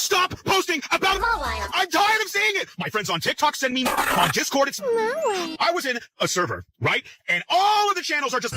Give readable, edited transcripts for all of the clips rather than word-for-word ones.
Stop posting about Mawile. I'm tired of seeing it. My friends on TikTok send me on Discord. It's Mawile. I was in a server, right? And all of the channels are just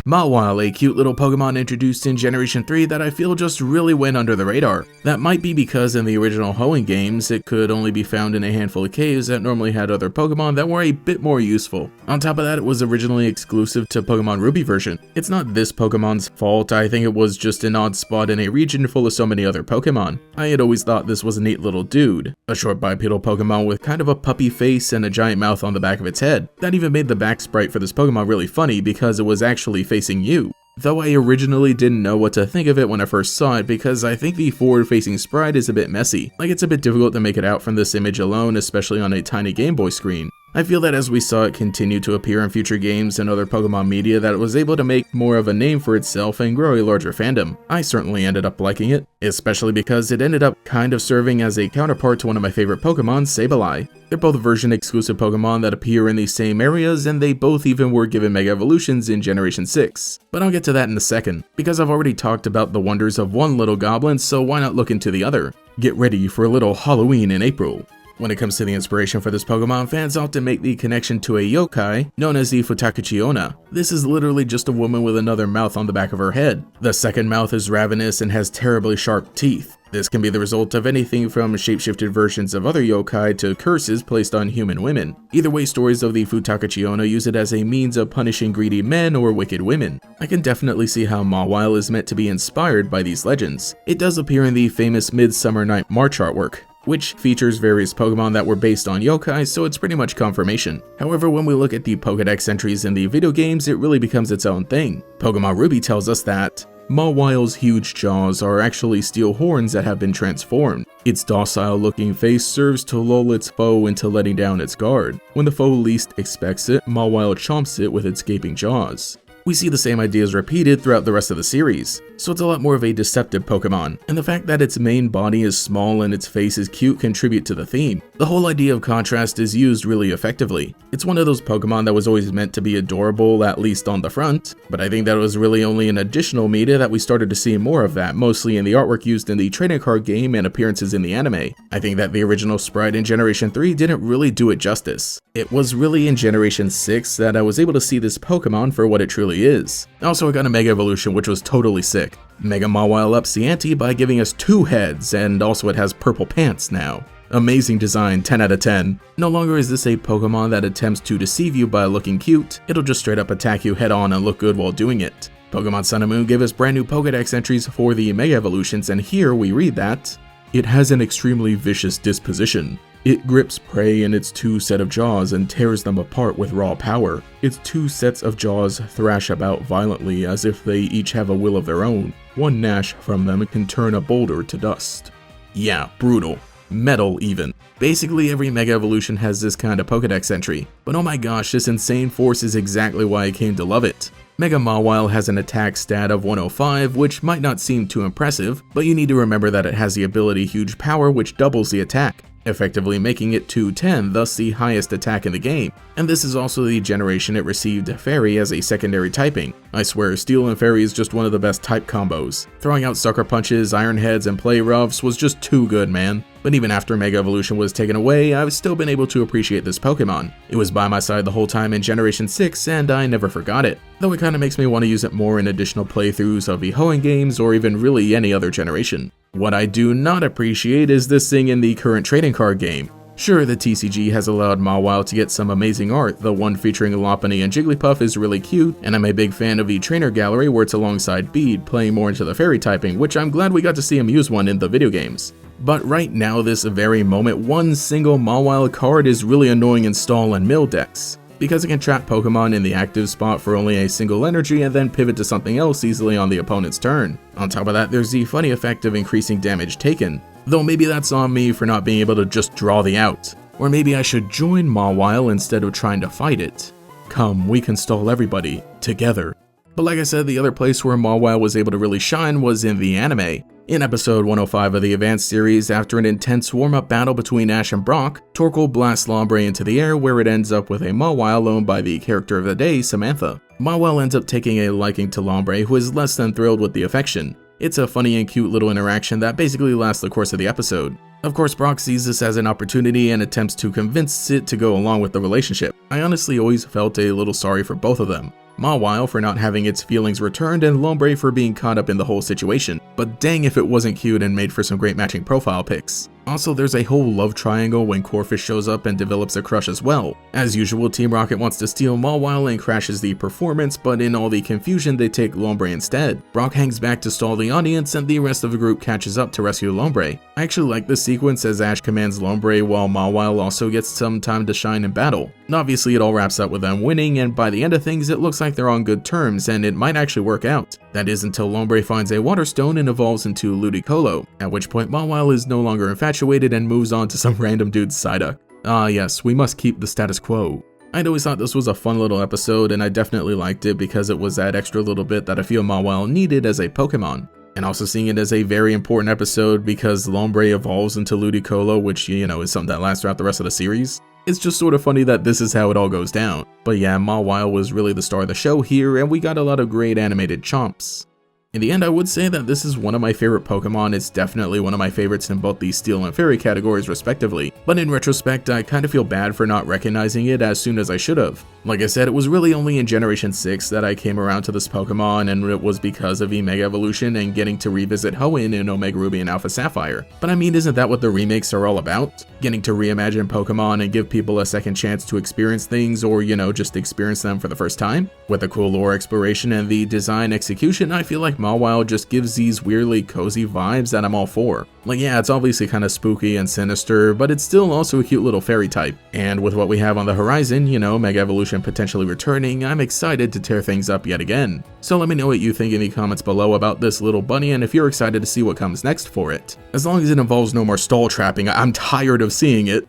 Mawile, a cute little Pokemon introduced in Generation 3 that I feel just really went under the radar. That might be because in the original Hoenn games, it could only be found in a handful of caves that normally had other Pokemon that were a bit more useful. On top of that, it was originally exclusive to Pokemon Ruby version. It's not this Pokemon's fault, I think it was just an odd spot in a region full of so many other Pokemon. I had always thought this was a neat little dude, a short bipedal Pokemon with kind of a puppy face and a giant mouth on the back of its head. That even made the back sprite for this Pokemon really funny because it was actually facing you. Though I originally didn't know what to think of it when I first saw it because I think the forward-facing sprite is a bit messy. Like, it's a bit difficult to make it out from this image alone, especially on a tiny Game Boy screen. I feel that as we saw it continue to appear in future games and other Pokemon media, that it was able to make more of a name for itself and grow a larger fandom. I certainly ended up liking it, especially because it ended up kind of serving as a counterpart to one of my favorite Pokemon, Sableye. They're both version exclusive Pokemon that appear in the same areas, and they both even were given Mega Evolutions in Generation 6. But I'll get to that in a second, because I've already talked about the wonders of one little goblin, so why not look into the other? Get ready for a little Halloween in April. When it comes to the inspiration for this Pokemon, fans often make the connection to a yokai known as the Futakachiona. This is literally just a woman with another mouth on the back of her head. The second mouth is ravenous and has terribly sharp teeth. This can be the result of anything from shapeshifted versions of other yokai to curses placed on human women. Either way, stories of the Futakachiona use it as a means of punishing greedy men or wicked women. I can definitely see how Mawile is meant to be inspired by these legends. It does appear in the famous Midsummer Night March artwork, which features various Pokemon that were based on yokai, so it's pretty much confirmation. However, when we look at the Pokédex entries in the video games, it really becomes its own thing. Pokemon Ruby tells us that Mawile's huge jaws are actually steel horns that have been transformed. Its docile-looking face serves to lull its foe into letting down its guard. When the foe least expects it, Mawile chomps it with its gaping jaws. We see the same ideas repeated throughout the rest of the series, so it's a lot more of a deceptive Pokemon, and the fact that its main body is small and its face is cute contribute to the theme. The whole idea of contrast is used really effectively. It's one of those Pokemon that was always meant to be adorable, at least on the front, but I think that it was really only an additional media that we started to see more of that, mostly in the artwork used in the trading card game and appearances in the anime. I think that the original sprite in Generation 3 didn't really do it justice. It was really in Generation 6 that I was able to see this Pokemon for what it truly is. Also, I got a Mega Evolution, which was totally sick. Mega Mawile ups the ante by giving us 2 heads, and also it has purple pants now. Amazing design, 10 out of 10. No longer is this a Pokemon that attempts to deceive you by looking cute, it'll just straight up attack you head on and look good while doing it. Pokemon Sun and Moon give us brand new Pokédex entries for the Mega Evolutions, and here we read that it has an extremely vicious disposition. It grips prey in its 2 sets of jaws and tears them apart with raw power. Its 2 sets of jaws thrash about violently as if they each have a will of their own. One gnash from them can turn a boulder to dust. Yeah, brutal. Metal even. Basically every Mega Evolution has this kind of Pokédex entry, but oh my gosh, this insane force is exactly why I came to love it. Mega Mawile has an attack stat of 105, which might not seem too impressive, but you need to remember that it has the ability Huge Power, which doubles the attack, effectively making it 210, thus the highest attack in the game. And this is also the generation it received Fairy as a secondary typing. I swear, Steel and Fairy is just one of the best type combos. Throwing out Sucker Punches, Iron Heads, and Play Roughs was just too good, man. But even after Mega Evolution was taken away, I've still been able to appreciate this Pokemon. It was by my side the whole time in Generation 6, and I never forgot it. Though it kinda makes me want to use it more in additional playthroughs of the Hoenn games, or even really any other generation. What I do not appreciate is this thing in the current trading card game. Sure, the TCG has allowed Mawile to get some amazing art. The one featuring Lopunny and Jigglypuff is really cute, and I'm a big fan of the trainer gallery where it's alongside Bede, playing more into the fairy typing, which I'm glad we got to see him use one in the video games. But right now, this very moment, one single Mawile card is really annoying in stall and mill decks, because it can trap Pokemon in the active spot for only a single energy and then pivot to something else easily on the opponent's turn. On top of that, there's the funny effect of increasing damage taken, though maybe that's on me for not being able to just draw the out. Or maybe I should join Mawile instead of trying to fight it. Come, we can stall everybody, together. But like I said, the other place where Mawile was able to really shine was in the anime. In episode 105 of the Advanced series, after an intense warm-up battle between Ash and Brock, Torkoal blasts Lombre into the air where it ends up with a Mawile owned by the character of the day, Samantha. Mawile ends up taking a liking to Lombre, who is less than thrilled with the affection. It's a funny and cute little interaction that basically lasts the course of the episode. Of course, Brock sees this as an opportunity and attempts to convince it to go along with the relationship. I honestly always felt a little sorry for both of them. Mawile for not having its feelings returned and Lombre for being caught up in the whole situation, but dang if it wasn't cute and made for some great matching profile pics. Also, there's a whole love triangle when Corfish shows up and develops a crush as well. As usual, Team Rocket wants to steal Mawile and crashes the performance, but in all the confusion they take Lombre instead. Brock hangs back to stall the audience and the rest of the group catches up to rescue Lombre. I actually like this sequence as Ash commands Lombre while Mawile also gets some time to shine in battle. And obviously it all wraps up with them winning, and by the end of things it looks like they're on good terms and it might actually work out. That is until Lombre finds a water stone and evolves into Ludicolo, at which point Mawile is no longer infatuated and moves on to some random dude's Psyduck. Ah yes, we must keep the status quo. I'd always thought this was a fun little episode and I definitely liked it because it was that extra little bit that I feel Mawile needed as a Pokemon. And also seeing it as a very important episode because Lombre evolves into Ludicolo, which, you know, is something that lasts throughout the rest of the series. It's just sort of funny that this is how it all goes down. But yeah, Mawile was really the star of the show here, and we got a lot of great animated chomps. In the end, I would say that this is one of my favorite Pokemon. It's definitely one of my favorites in both the Steel and Fairy categories respectively, but in retrospect, I kind of feel bad for not recognizing it as soon as I should have. Like I said, it was really only in Generation 6 that I came around to this Pokemon, and it was because of Mega Evolution and getting to revisit Hoenn in Omega Ruby and Alpha Sapphire. But I mean, isn't that what the remakes are all about? Getting to reimagine Pokemon and give people a second chance to experience things, or, you know, just experience them for the first time? With the cool lore exploration and the design execution, I feel like Mawile just gives these weirdly cozy vibes that I'm all for. Like, yeah, it's obviously kind of spooky and sinister, but it's still also a cute little fairy type. And with what we have on the horizon, you know, Mega Evolution potentially returning, I'm excited to tear things up yet again. So let me know what you think in the comments below about this little bunny and if you're excited to see what comes next for it. As long as it involves no more stall trapping, I'm tired of seeing it.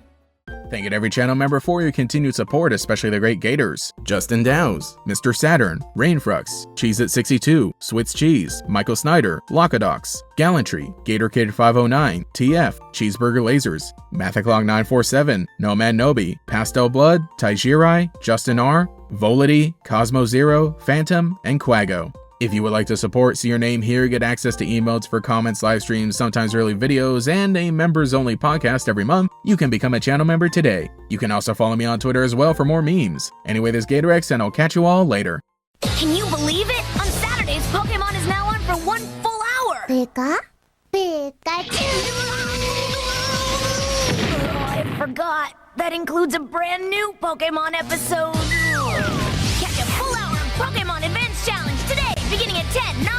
Thank you to every channel member for your continued support, especially the great Gators, Justin Dowes, Mr. Saturn, Rainfrux, Cheez-It62, Switz Cheese, Michael Snyder, Lockadox, Gallantry, GatorKid509, TF, Cheeseburger Lasers, Mathiclog947, Nomad Nobi, Pastel Blood, Taijirai, Justin R, Volity, Cosmo Zero, Phantom, and Quago. If you would like to support, see your name here, get access to emotes for comments, live streams, sometimes early videos, and a members-only podcast every month, you can become a channel member today. You can also follow me on Twitter as well for more memes. Anyway, this is GatorX, and I'll catch you all later. Can you believe it? On Saturdays, Pokemon is now on for 1 full hour! Pika? Pikachu! Oh, I forgot. That includes a brand new Pokemon episode. Catch a full hour of Pokemon Advance Challenge today, beginning at 10, 9